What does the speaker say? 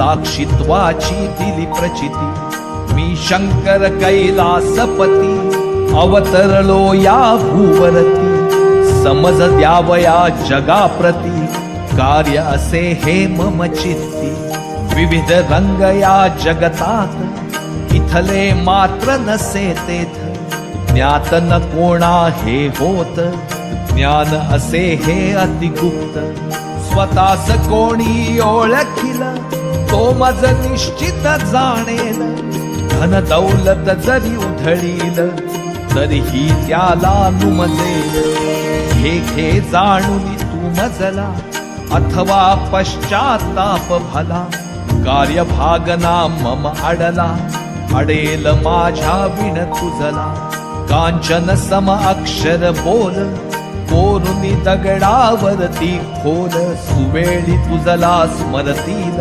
साक्षित्वाची दिली प्रचिती मी शंकर कैलासपती अवतरलो या भूवरती समज द्यावया जगाप्रती कार्य असे हे मम चित्ती विविध रंग या जगतात इथले मात्र नसे तेथ ज्ञात न कोणा हे होत ज्ञान असे हे अतिगुप्त स्वतःस कोणी ओळखील तो मज निश्चित जाणेल धन दौलत जरी उधळील तरीही त्याला नुमजेल हे घे जाणून तू मजला अथवा पश्चाताप भला कार्यभागना मम अडला अडेल माझ्या विण तुझला कांचन सम अक्षर बोल कोरुनी दगडावरती खोल सुवेळी तुझला स्मरतील